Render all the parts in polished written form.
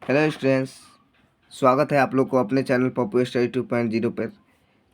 Hello students, स्वागत है आप लोग को अपने चैनल पप्पू स्टडी 2.0 पर।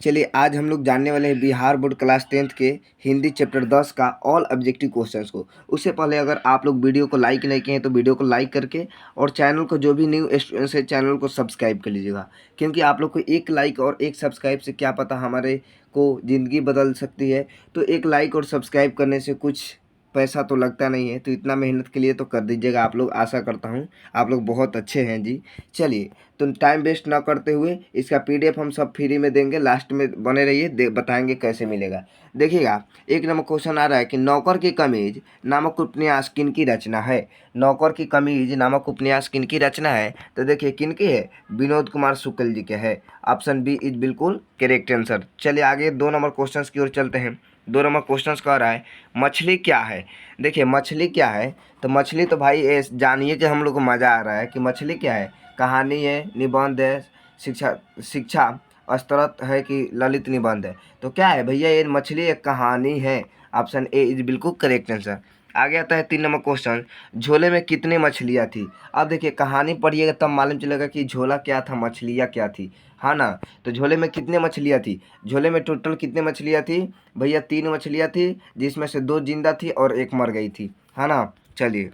चलिए आज हम लोग जानने वाले हैं बिहार बोर्ड क्लास 10th के हिंदी चैप्टर 10 का ऑल ऑब्जेक्टिव क्वेश्चंस को। उससे पहले अगर आप लोग वीडियो को लाइक नहीं किए हैं तो वीडियो को लाइक करके और चैनल को जो भी न्यू स्टूडेंट्स है चैनल को सब्सक्राइब कर लीजिएगा, क्योंकि आप लोग को एक लाइक और एक सब्सक्राइब से क्या पता हमारे को ज़िंदगी बदल सकती है। तो एक लाइक और सब्सक्राइब करने से कुछ पैसा तो लगता नहीं है, तो इतना मेहनत के लिए तो कर दीजिएगा आप लोग। आशा करता हूँ आप लोग बहुत अच्छे हैं जी। चलिए तो टाइम वेस्ट ना करते हुए इसका पीडीएफ हम सब फ्री में देंगे, लास्ट में बने रहिए, बताएंगे कैसे मिलेगा। देखिएगा, एक नंबर क्वेश्चन आ रहा है कि नौकर की कमीज नामक उपन्यास किन की रचना है। नौकर की कमीज नामक उपन्यास किन की रचना है, तो देखिए किन की है, विनोद कुमार शुक्ल जी के है। ऑप्शन बी इज बिल्कुल करेक्ट आंसर। चलिए आगे 2 नंबर क्वेश्चन की ओर चलते हैं। 2 नंबर क्वेश्चन कह रहा है मछली क्या है। देखिए मछली क्या है, तो मछली तो भाई जानिए कि हम लोग को मज़ा आ रहा है कि मछली क्या है। कहानी है, निबंध है, शिक्षा शिक्षा स्तरत है कि ललित निबंध है। तो क्या है भैया, ये मछली एक कहानी है। ऑप्शन ए इज बिल्कुल करेक्ट आंसर। आगे आता है 3 नंबर क्वेश्चन, झोले में कितनी मछलियाँ थी। अब देखिए कहानी पढ़िएगा तब मालूम चलेगा कि झोला क्या था, मछलियाँ क्या थी, हाँ ना। तो झोले में कितनी मछलियाँ थी, झोले में टोटल कितनी मछलियाँ थी भैया, 3 मछलियाँ थी, जिसमें से 2 जिंदा थी और 1 मर गई थी, है ना। चलिए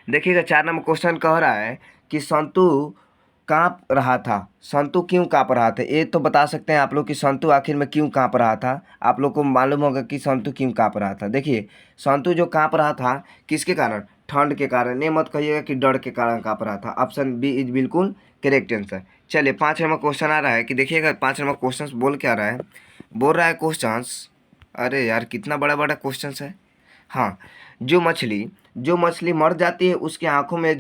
देखिएगा 4 नंबर क्वेश्चन कह रहा है कि संतु काँप रहा था। संतु क्यों काँप रहा था, ये तो बता सकते हैं आप लोग कि संतु आखिर में क्यों काँप रहा था। आप लोग को मालूम होगा कि संतु क्यों काँप रहा था। देखिए संतु जो काँप रहा था किसके कारण, ठंड के कारण। ये मत कहिएगा कि डर के कारण काँप रहा था। ऑप्शन बी इज बिल्कुल करेक्ट आंसर। चलिए 5 नंबर क्वेश्चन आ रहा है कि देखिएगा 5 नंबर क्वेश्चन बोल क्या रहा है, बोल रहा है क्वेश्चंस, अरे यार कितना बड़ा बड़ा क्वेश्चंस है। हाँ, जो मछली मर जाती है उसकी आंखों में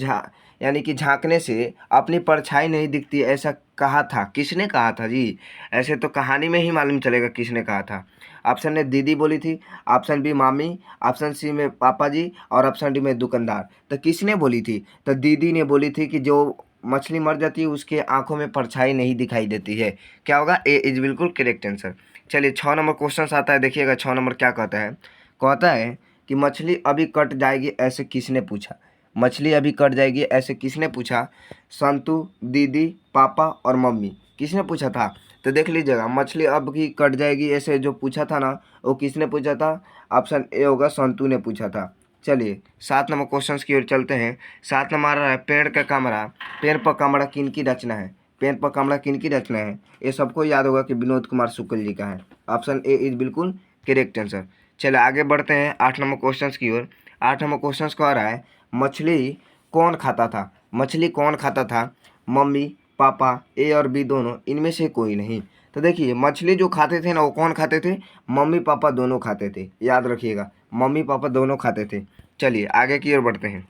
यानी कि झांकने से अपनी परछाई नहीं दिखती, ऐसा कहा था। किसने कहा था जी, ऐसे तो कहानी में ही मालूम चलेगा किसने कहा था। ऑप्शन ए दीदी बोली थी, ऑप्शन बी मामी, ऑप्शन सी में पापा जी और ऑप्शन डी में दुकानदार। तो किसने बोली थी, तो दीदी ने बोली थी कि जो मछली मर जाती है उसके आंखों में परछाई नहीं दिखाई देती है। क्या होगा, ए इज बिल्कुल करेक्ट आंसर। चलिए 6 नंबर क्वेश्चन आता है, देखिएगा 6 नंबर क्या कहता है कि मछली अभी कट जाएगी ऐसे किसने पूछा। मछली अभी कट जाएगी ऐसे किसने पूछा, संतु, दीदी, पापा और मम्मी, किसने पूछा था। तो देख लीजिएगा, मछली अब की कट जाएगी ऐसे जो पूछा था ना, वो किसने पूछा था। ऑप्शन ए होगा, संतु ने पूछा था। चलिए 7 नंबर क्वेश्चन की ओर चलते हैं। 7 नंबर आ रहा है पेड़ का कमरा, पेड़ पर कमरा किन की रचना है। पेड़ पर कमरा किन की रचना है, ये सबको याद होगा कि विनोद कुमार शुक्ल जी का है। ऑप्शन ए इज बिल्कुल करेक्ट आंसर। चलिए आगे बढ़ते हैं 8 नंबर क्वेश्चन की ओर। 8 नंबर क्वेश्चन कह रहा है मछली कौन खाता था। मछली कौन खाता था, मम्मी, पापा, ए और बी दोनों, इनमें से कोई नहीं। तो देखिए मछली जो खाते थे ना, वो कौन खाते थे, मम्मी पापा दोनों खाते थे, याद रखिएगा, मम्मी पापा दोनों खाते थे। चलिए आगे की ओर बढ़ते हैं।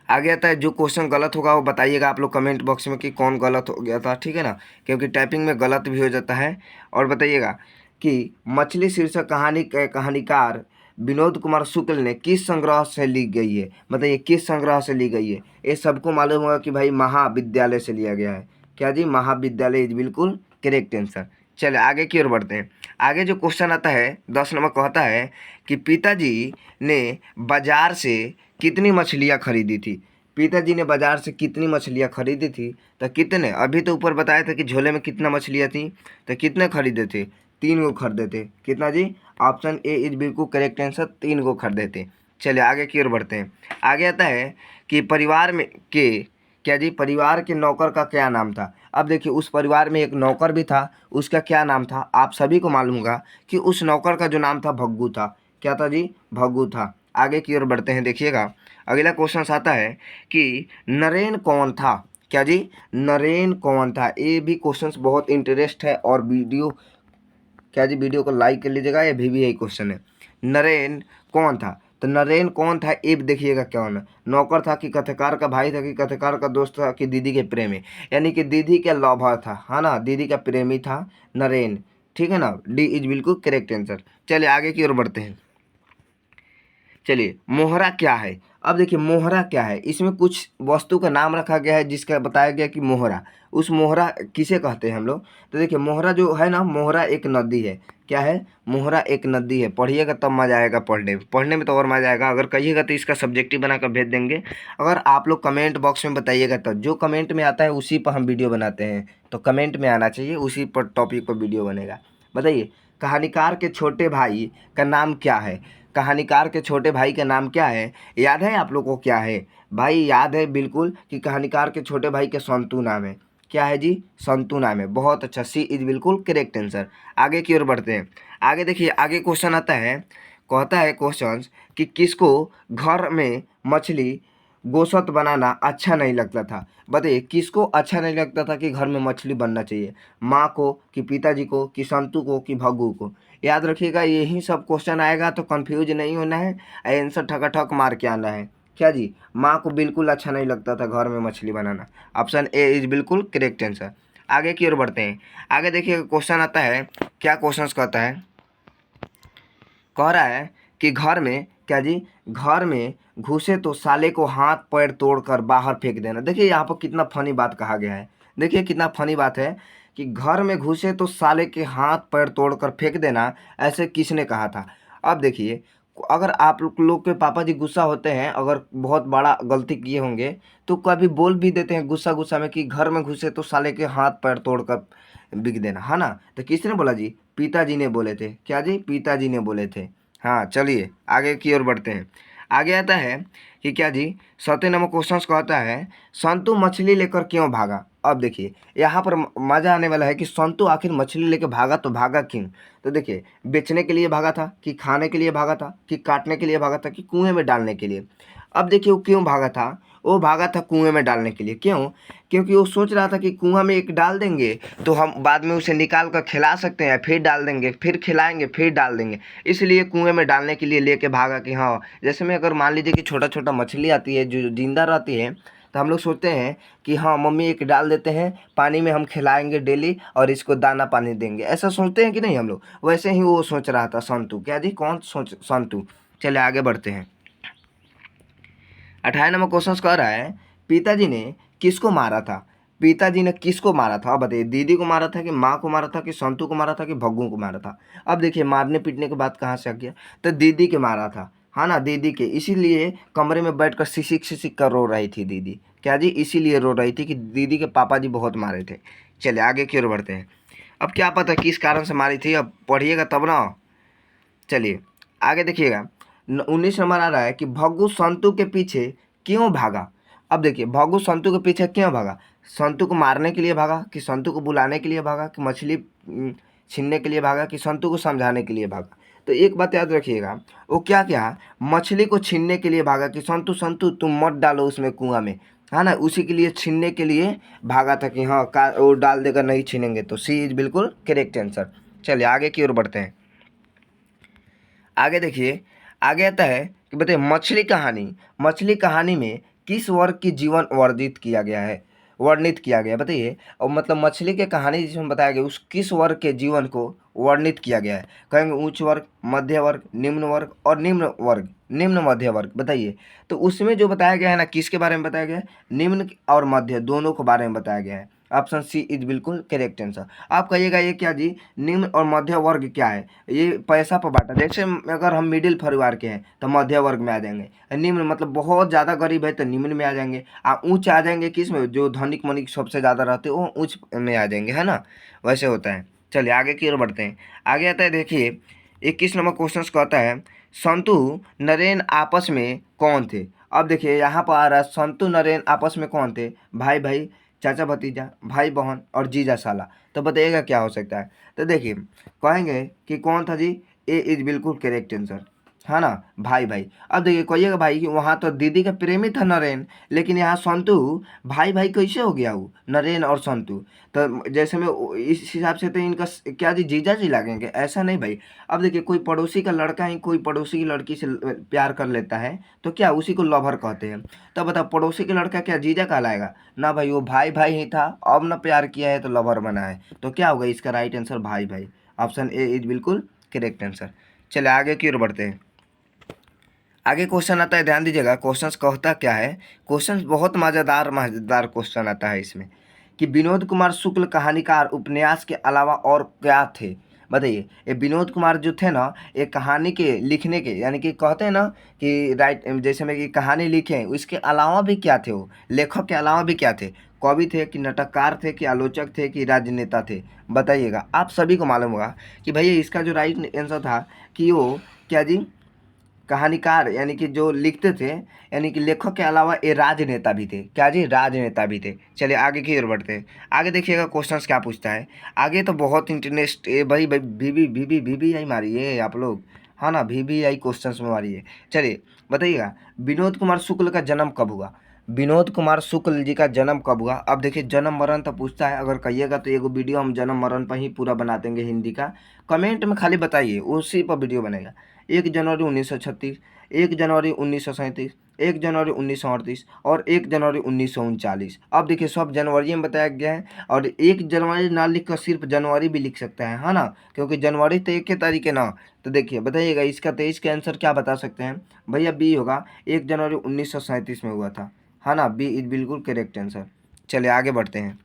आगे आता है जो क्वेश्चन गलत होगा वो बताइएगा आप लोग कमेंट बॉक्स में कि कौन गलत हो गया था, ठीक है ना, क्योंकि टाइपिंग में गलत भी हो जाता है। और बताइएगा कि मछली शीर्षक कहानी के कहानीकार विनोद कुमार शुक्ल ने किस संग्रह से ली गई है। बताइए किस संग्रह से ली गई है। ये सबको मालूम होगा कि भाई महाविद्यालय से लिया गया है। क्या जी, महाविद्यालय इज बिल्कुल करेक्ट आंसर। चलिए आगे की ओर बढ़ते हैं। आगे जो क्वेश्चन आता है 10 नंबर कहता है कि पिताजी ने बाजार से कितनी मछलियाँ खरीदी थी। पिताजी ने बाजार से कितनी मछलियाँ खरीदी थी, तो कितने, अभी तो ऊपर बताया था कि झोले में कितना मछलियाँ थी, तो कितने खरीदे थे, 3 गो खरीदे थे। कितना जी, ऑप्शन ए इज बिल्कुल करेक्ट आंसर, 3 गो खरीदे थे। चलिए आगे की ओर बढ़ते हैं। आगे आता है कि परिवार में के क्या जी, परिवार के नौकर का क्या नाम था। अब देखिए उस परिवार में एक नौकर भी था, उसका क्या नाम था, आप सभी को मालूम होगा कि उस नौकर का जो नाम था भग्गू था। क्या था जी, भग्गू था। आगे की ओर बढ़ते हैं, देखिएगा अगला क्वेश्चन आता है कि नरेन कौन था। क्या जी, नरेन कौन था। ये भी क्वेश्चन बहुत इंटरेस्ट है और वीडियो, क्या जी, वीडियो को लाइक कर लीजिएगा, ये भी यही क्वेश्चन है, नरेन कौन था। तो नरेन कौन था, ये देखिएगा कौन है, नौकर था कि कथकार का भाई था कि कथकार का दोस्त था कि दीदी के प्रेमी, यानी कि दीदी के लवर था, है ना, दीदी का प्रेमी था नरेन, ठीक है ना, डी इज बिल्कुल करेक्ट आंसर। चलिए आगे की ओर बढ़ते हैं। चलिए मोहरा क्या है। अब देखिए मोहरा क्या है, इसमें कुछ वस्तु का नाम रखा गया है जिसका बताया गया कि मोहरा, उस मोहरा किसे कहते हैं हम लोग। तो देखिए मोहरा जो है ना, मोहरा एक नदी है। क्या है? मोहरा एक नदी है। पढ़िएगा तब मजा आएगा पढ़ने में तो और मजा आएगा। अगर कहिएगा तो इसका सब्जेक्टिव बना कर भेज देंगे। अगर आप लोग कमेंट बॉक्स में बताइएगा तो जो कमेंट में आता है उसी पर हम वीडियो बनाते हैं, तो कमेंट में आना चाहिए, उसी पर टॉपिक पर वीडियो बनेगा। बताइए कहानीकार के छोटे भाई का नाम क्या है? कहानीकार के छोटे भाई का नाम क्या है? याद है आप लोग को क्या है? भाई याद है बिल्कुल कि कहानीकार के छोटे भाई का संतू नाम है। क्या है जी? संतू नाम है। बहुत अच्छा, सी इज बिल्कुल करेक्ट आंसर। आगे की ओर बढ़ते हैं। आगे देखिए, आगे क्वेश्चन आता है, कहता है क्वेश्चन कि किसको घर में मछली गोश्त बनाना अच्छा नहीं लगता था? बताइए किसको अच्छा नहीं लगता था कि घर में मछली बनना चाहिए? माँ को, कि पिताजी को, कि संतू को, कि भग्गू को? याद रखिएगा, यही सब क्वेश्चन आएगा तो कंफ्यूज नहीं होना है, आंसर ठकाठक मार के आना है। क्या जी? माँ को बिल्कुल अच्छा नहीं लगता था घर में मछली बनाना। ऑप्शन ए इज बिल्कुल करेक्ट आंसर। आगे की ओर बढ़ते हैं। आगे देखिए क्वेश्चन आता है, क्या क्वेश्चन कहता है, कह रहा है कि घर में, क्या जी, घर में घुसे तो साले को हाथ पैर तोड़कर बाहर फेंक देना। देखिए यहाँ पर कितना फनी बात कहा गया है। देखिए कितना फनी बात है कि घर में घुसे तो साले के हाथ पैर तोड़कर फेंक देना, ऐसे किसने कहा था? अब देखिए, अगर आप लोग के पापा जी गुस्सा होते हैं, अगर बहुत बड़ा गलती किए होंगे, तो कभी बोल भी देते हैं गुस्सा गुस्सा में कि घर में घुसे तो साले के हाथ पैर तोड़कर बिक देना, है ना? तो किसने बोला जी? पिताजी ने बोले थे। क्या जी? पिताजी ने बोले थे। हाँ चलिए आगे की ओर बढ़ते हैं। आगे आता है कि क्या जी, 7 नंबर क्वेश्चन कहता है, संतू मछली लेकर क्यों भागा? अब देखिए यहाँ पर मजा आने वाला है कि संतू आखिर मछली लेकर भागा तो भागा क्यों? तो देखिए, बेचने के लिए भागा था, कि खाने के लिए भागा था, कि काटने के लिए भागा था, कि कुएं में डालने के लिए? अब देखिए वो क्यों भागा था? वो भागा था कुएं में डालने के लिए। क्यों? क्योंकि वो सोच रहा था कि कुआं में एक डाल देंगे तो हम बाद में उसे निकाल कर खिला सकते हैं, फिर डाल देंगे, फिर खिलाएंगे, फिर डाल देंगे। इसलिए कुएं में डालने के लिए लेके भागा कि हाँ, जैसे में अगर मान लीजिए कि छोटा छोटा मछली आती है जो जिंदा रहती है, तो हम लोग सोचते हैं कि हाँ मम्मी एक डाल देते हैं, पानी में हम खिलाएंगे डेली और इसको दाना पानी देंगे। ऐसा सोचते हैं कि नहीं हम लोग? वैसे ही वो सोच रहा था संतू। क्या जी? कौन सोच? संतू। चलिए आगे बढ़ते हैं। 18 नंबर क्वेश्चन कह रहा है, पिताजी ने किसको मारा था? पिताजी ने किसको मारा था? अब बताइए, दीदी को मारा था, कि माँ को मारा था, कि संतू को मारा था, कि भग्गू को मारा था? अब देखिए मारने पीटने के बाद कहाँ से आ गया? तो दीदी के मारा था, हाँ ना, दीदी के। इसीलिए कमरे में बैठकर सिसिक सिसिक कर रो रही थी दीदी। क्या जी? इसीलिए रो रही थी कि दीदी के पापा जी बहुत मारे थे। चलिए आगे की ओर बढ़ते हैं। अब क्या पता किस कारण से मारी थी, अब पढ़िएगा तब ना। चलिए आगे देखिएगा, 19 नंबर आ रहा है कि भग्गू संतू के पीछे क्यों भागा? अब देखिए भग्गू संतू के पीछे क्यों भागा? संतू को मारने के लिए भागा, कि संतू को बुलाने के लिए भागा, कि मछली छीनने के लिए भागा, कि संतू को समझाने के लिए भागा? तो एक बात याद रखिएगा, वो क्या क्या मछली को छीनने के लिए भागा, कि संतू संतू तुम मत डालो उसमें कुआं में, है ना, उसी के लिए छीनने के लिए भागा था कि हाँ वो डाल देगा, नहीं छीनेंगे। तो सी इज बिल्कुल करेक्ट आंसर। चलिए आगे की ओर बढ़ते हैं। आगे देखिए, आगे आता है कि बताइए मछली कहानी में किस वर्ग की जीवन वर्णित किया गया है? बताइए। और मतलब मछली के कहानी जिसमें बताया गया उस किस वर्ग के जीवन को वर्णित किया गया है? कहेंगे उच्च वर्ग, मध्य वर्ग, निम्न वर्ग और निम्न मध्य वर्ग। बताइए। तो उसमें जो बताया गया है ना, किसके बारे में बताया गया है? निम्न और मध्य दोनों के बारे में बताया गया है। ऑप्शन सी इज बिल्कुल करेक्ट आंसर। आप कहिएगा ये क्या जी, निम्न और मध्य वर्ग क्या है? ये पैसा पर बांटा। जैसे अगर हम मिडिल परिवार के हैं तो मध्य वर्ग में आ जाएंगे, निम्न मतलब बहुत ज़्यादा गरीब है तो निम्न में आ जाएंगे, उच्च आ जाएंगे किस में? जो धनिक मनिक सबसे ज़्यादा रहते हैं वो उच्च में आ जाएंगे, है ना? वैसे होता है। चलिए आगे की ओर बढ़ते हैं। आगे आता है देखिए, 21 नंबर क्वेश्चन कहता है, संतु नरेन आपस में कौन थे? अब देखिए यहाँ पर आ रहा है, संतु नरेन आपस में कौन थे? भाई भाई, चाचा भतीजा, भाई बहन और जीजा साला। तो बताइएगा क्या हो सकता है? तो देखिए कहेंगे कि कौन था जी? ए इज बिल्कुल करेक्ट आंसर, है ना, भाई भाई। अब देखिए कहिएगा भाई कि वहाँ तो दीदी का प्रेमी था नरेन, लेकिन यहाँ संतु भाई भाई कैसे हो गया वो नरेन और संतु? तो जैसे में इस हिसाब से तो इनका क्या जी, जीजा जी लगेंगे? ऐसा नहीं भाई। अब देखिए कोई पड़ोसी का लड़का ही कोई पड़ोसी की लड़की से प्यार कर लेता है तो क्या उसी को लवर कहते हैं? तो बताओ पड़ोसी का लड़का क्या जीजा कहलाएगा? ना भाई, वो भाई भाई ही था, अब ना प्यार किया है तो लवर बना है। तो क्या होगा इसका राइट आंसर? भाई भाई। ऑप्शन ए इज बिल्कुल करेक्ट आंसर। चले आगे की ओर बढ़ते हैं। आगे क्वेश्चन आता है, ध्यान दीजिएगा क्वेश्चन कहता क्या है। क्वेश्चन बहुत मज़ेदार मज़ेदार क्वेश्चन आता है इसमें कि विनोद कुमार शुक्ल कहानीकार उपन्यास के अलावा और क्या थे। बताइए, ये विनोद कुमार जो थे ना, ये कहानी के लिखने के, यानी कि कहते हैं ना कि राइट, जैसे में कि कहानी लिखे, उसके अलावा भी क्या थे, वो लेखक के अलावा भी क्या थे। कवि थे कि नाटककार थे कि आलोचक थे कि राजनेता थे। बताइएगा, आप सभी को मालूम होगा कि भैया इसका जो राइट आंसर था कि वो क्या जी, कहानीकार, यानी कि जो लिखते थे, यानी कि लेखक के अलावा ये राजनेता भी थे। क्या जी, राजनेता भी थे। चलिए आगे की ओर बढ़ते हैं। आगे देखिएगा क्वेश्चंस क्या पूछता है। आगे तो बहुत इंटरेस्ट, ये भाई भाई वी आई मारिए आप लोग, हाँ ना, VVI क्वेश्चंस में मारिए। चलिए बताइएगा, विनोद कुमार शुक्ल का जन्म कब हुआ। विनोद कुमार शुक्ल जी का जन्म कब हुआ। अब देखिए, जन्म मरण तो पूछता है, अगर कहिएगा तो एगो वीडियो हम जन्म मरण पर ही पूरा बना देंगे हिंदी का। कमेंट में खाली बताइए, उसी पर वीडियो बनेगा। 1 जनवरी 1936, 1 जनवरी 1937, 1 जनवरी 1938 और 1 जनवरी 1939। अब देखिए, सब जनवरी में बताया गया है, और 1 जनवरी ना लिख कर सिर्फ जनवरी भी लिख सकते हैं, है ना, क्योंकि जनवरी तो 1 तारीख है ना। तो देखिए बताइएगा, इसका 23 का आंसर क्या बता सकते हैं भैया। बी होगा, 1 जनवरी 1937 में हुआ था, है ना। बी इज बिल्कुल करेक्ट आंसर। चलिए आगे बढ़ते हैं।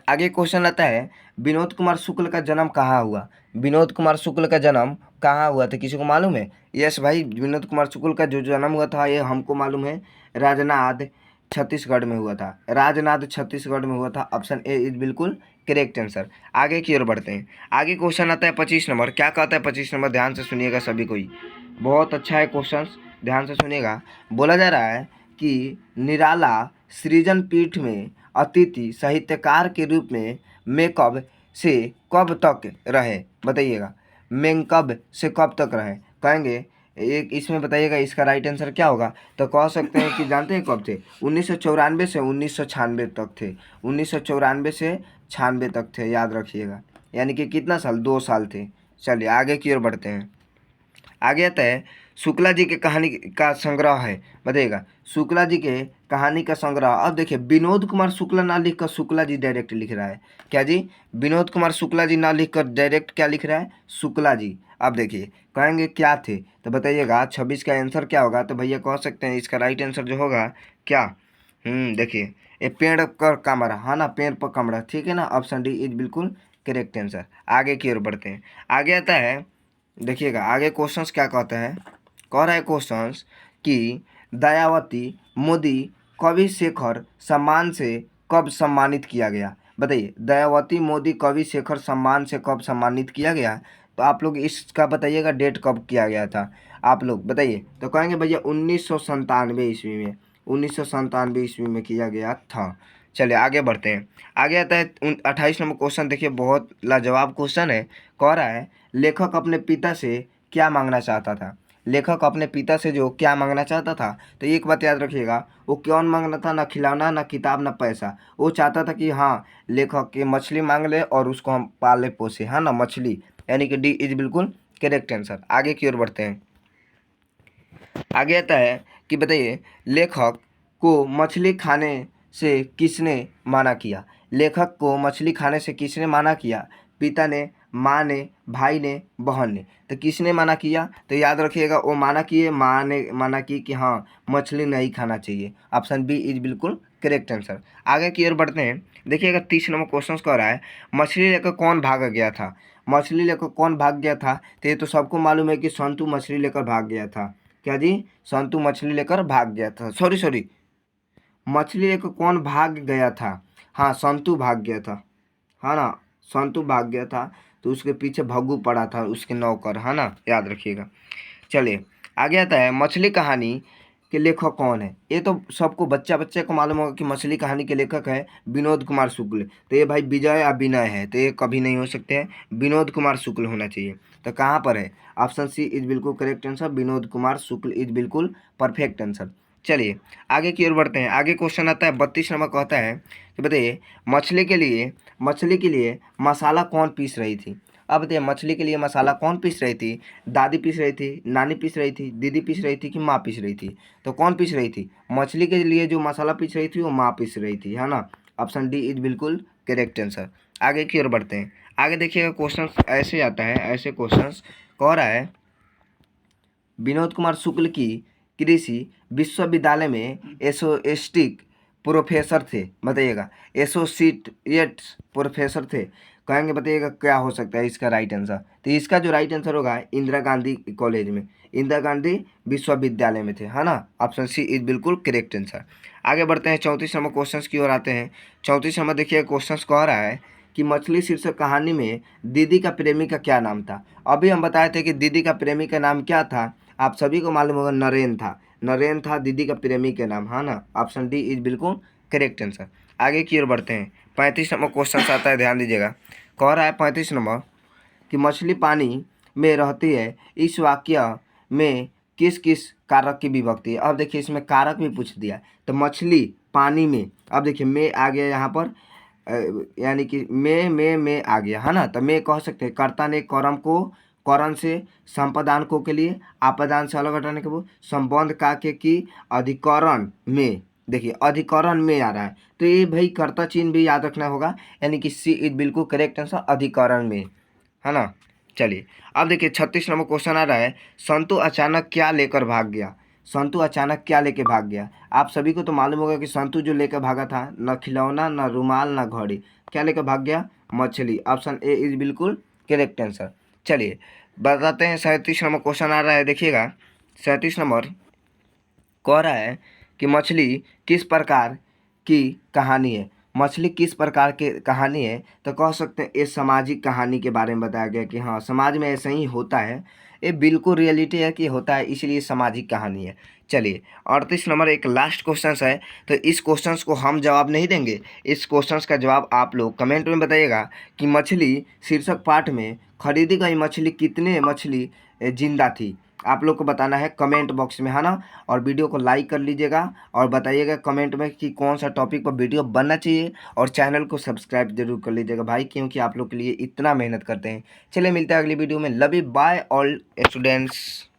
आगे क्वेश्चन आता है, विनोद कुमार शुक्ल का जन्म कहाँ हुआ। विनोद कुमार शुक्ल का जन्म कहाँ हुआ था, किसी को मालूम है। यस भाई, विनोद कुमार शुक्ल का जो जन्म हुआ था ये हमको मालूम है, राजनाद छत्तीसगढ़ में हुआ था। राजनाद छत्तीसगढ़ में हुआ था। ऑप्शन ए इज बिल्कुल करेक्ट आंसर। आगे की ओर बढ़ते हैं। आगे क्वेश्चन आता है 25 नंबर। क्या कहता है 25 नंबर, ध्यान से सुनिएगा सभी कोई, बहुत अच्छा है क्वेश्चन, ध्यान से सुनिएगा। बोला जा रहा है कि निराला सृजन पीठ में अतिथि साहित्यकार के रूप में कब से कब तक रहे। बताइएगा, में कब से कब तक रहे। कहेंगे एक इसमें बताइएगा, इसका राइट आंसर क्या होगा। तो कह सकते हैं कि जानते हैं कब थे, 1994 से 1996 तक थे। 1994 से 96 तक थे, याद रखिएगा। यानी कि कितना साल, 2 साल थे। चलिए आगे की ओर बढ़ते हैं। आगे आता है, शुक्ला जी के कहानी का संग्रह है। बताइएगा, शुक्ला जी के कहानी का संग्रह। अब देखिए, विनोद कुमार शुक्ला ना लिख कर शुक्ला जी डायरेक्ट लिख रहा है। क्या जी, विनोद कुमार शुक्ला जी ना लिख कर डायरेक्ट क्या लिख रहा है, शुक्ला जी। अब देखिए, कहेंगे क्या थे, तो बताइएगा 26 का आंसर क्या होगा। तो भैया कह सकते हैं इसका राइट आंसर जो होगा क्या, देखिए, ये पेड़ पर कमरा, है ना, पेड़ पर कमरा, ठीक है ना। ऑप्शन डी इज बिल्कुल करेक्ट आंसर। आगे की ओर बढ़ते हैं। आगे आता है, देखिएगा आगे क्वेश्चंस क्या कहते हैं। कह रहा है क्वेश्चंस कि दयावती मोदी कवि शेखर सम्मान से कब सम्मानित किया गया। बताइए, दयावती मोदी कवि शेखर सम्मान से कब सम्मानित किया गया। तो आप लोग इसका बताइएगा डेट कब किया गया था, आप लोग बताइए। तो कहेंगे भैया 1997 ईस्वी में, 1997 ईस्वी में किया गया था। चलिए आगे बढ़ते हैं। आगे आता है 28 नंबर क्वेश्चन। देखिए, बहुत लाजवाब क्वेश्चन है। कह रहा है, लेखक अपने पिता से क्या मांगना चाहता था। लेखक अपने पिता से जो क्या मांगना चाहता था, तो एक बात याद रखिएगा, वो कौन मांगना था, ना खिलौना, ना किताब, ना पैसा। वो चाहता था कि हाँ, लेखक के मछली मांग ले और उसको हम पाले पोसे, हाँ ना, मछली। यानी कि डी इज बिल्कुल करेक्ट आंसर। आगे की ओर बढ़ते हैं। आगे आता है कि बताइए, लेखक को मछली खाने से किसने मना किया। लेखक को मछली खाने से किसने मना किया। पिता ने, माँ ने, भाई ने, बहन ने। तो किसने मना किया, तो याद रखिएगा वो मना किए, माँ ने मना की कि हाँ मछली नहीं खाना चाहिए। ऑप्शन बी इज बिल्कुल करेक्ट आंसर। आगे की ओर बढ़ते हैं। देखिएगा 30 नंबर क्वेश्चन कह रहा है, मछली लेकर कौन भाग गया था। मछली लेकर कौन भाग गया था, तो ये तो सबको मालूम है कि संतू मछली लेकर भाग गया था। क्या जी, संतू मछली लेकर भाग गया था। सॉरी, मछली लेकर कौन भाग गया था। हाँ, संतू भाग गया था, है ना, संतू भाग गया था। तो उसके पीछे भग्गू पड़ा था, उसके नौकर, है ना, याद रखिएगा। चलिए आगे आता है, मछली कहानी के लेखक कौन है। ये तो सबको, बच्चा बच्चे को मालूम होगा कि मछली कहानी के लेखक है विनोद कुमार शुक्ल। तो ये भाई विजय अभिनय है, तो ये कभी नहीं हो सकते हैं, विनोद कुमार शुक्ल होना चाहिए। तो कहाँ पर है, ऑप्शन सी इज बिल्कुल correct answer. Vinod Kumar Shukla is बिल्कुल परफेक्ट आंसर। चलिए आगे की ओर बढ़ते हैं। आगे क्वेश्चन आता है 32 नंबर, कहता है कि बताइए, मछली के लिए मसाला कौन पीस रही थी। अब बताइए, मछली के लिए मसाला कौन पीस रही थी। दादी पीस रही थी, नानी पीस रही थी, दीदी पीस रही थी कि माँ पीस रही थी। तो कौन पीस रही थी, मछली के लिए जो मसाला पीस रही थी वो माँ पीस रही थी, है ना। ऑप्शन डी इज बिल्कुल करेक्ट आंसर। आगे की ओर बढ़ते हैं। आगे देखिएगा क्वेश्चन ऐसे आता है, ऐसे क्वेश्चन कह रहा है विनोद कुमार शुक्ल की कृषि विश्वविद्यालय में एसोस्टिक प्रोफेसर थे, बताइएगा एसोसिएट प्रोफेसर थे। कहेंगे बताइएगा क्या हो सकता है इसका राइट आंसर। तो इसका जो राइट आंसर होगा इंदिरा गांधी कॉलेज में, इंदिरा गांधी विश्वविद्यालय में थे, है ना। ऑप्शन सी इज बिल्कुल करेक्ट आंसर। आगे बढ़ते हैं 34 नंबर क्वेश्चन की ओर आते हैं। 34 नंबर देखिए क्वेश्चन कह रहा है कि मछली शीर्षक कहानी में दीदी का प्रेमी का क्या नाम था। अभी हम बताए थे कि दीदी का प्रेमी का नाम क्या था, आप सभी को मालूम होगा नरेन था, नरेन था दीदी का प्रेमी के नाम, है ना। ऑप्शन डी इज बिल्कुल करेक्ट आंसर। आगे की ओर बढ़ते हैं। 35 नंबर क्वेश्चन आता है, ध्यान दीजिएगा। कह रहा है 35 नंबर कि मछली पानी में रहती है, इस वाक्य में किस किस कारक की विभक्ति है। अब देखिए इसमें कारक भी पूछ दिया, तो मछली पानी में, अब देखिए मैं आ गया यहाँ पर, यानी कि मैं आ गया, है ना। तो मैं कह सकते हैं कर्ता ने कर्म को करण से, संपदान को के लिए, आपदान से अलग हटाने के वो, संबंध का के की, अधिकरण में, देखिए अधिकरण में आ रहा है, तो ये भाई कर्ता चिन्ह भी याद रखना होगा, यानी कि सी इज बिल्कुल करेक्ट आंसर, अधिकरण में, है ना। चलिए अब देखिए 36 नंबर क्वेश्चन आ रहा है, संतु अचानक क्या लेकर भाग गया। संतु अचानक क्या लेकर भाग गया। आप सभी को तो मालूम होगा कि संतु जो लेकर भागा था, न खिलौना, न रुमाल, न घड़ी, क्या लेकर भाग गया, मछली। ऑप्शन ए इज बिल्कुल करेक्ट आंसर। चलिए बताते हैं 37 नंबर क्वेश्चन आ रहा है, देखिएगा 37 नंबर कह रहा है कि मछली किस प्रकार की कहानी है। मछली किस प्रकार की कहानी है, तो कह सकते हैं ये सामाजिक कहानी के बारे में बताया गया कि हाँ समाज में ऐसा ही होता है, ये बिल्कुल रियलिटी है कि होता है, इसलिए सामाजिक कहानी है। चलिए 38 नंबर एक लास्ट क्वेश्चन है, तो इस क्वेश्चन को हम जवाब नहीं देंगे, इस क्वेश्चन का जवाब आप लोग कमेंट में बताइएगा कि मछली शीर्षक पाठ में खरीदी गई मछली कितने मछली जिंदा थी। आप लोग को बताना है कमेंट बॉक्स में, है ना। और वीडियो को लाइक कर लीजिएगा और बताइएगा कमेंट में कि कौन सा टॉपिक पर वीडियो बनना चाहिए, और चैनल को सब्सक्राइब जरूर कर लीजिएगा भाई, क्योंकि आप लोग के लिए इतना मेहनत करते हैं। चलिए मिलते हैं अगली वीडियो में। Love you, bye all students.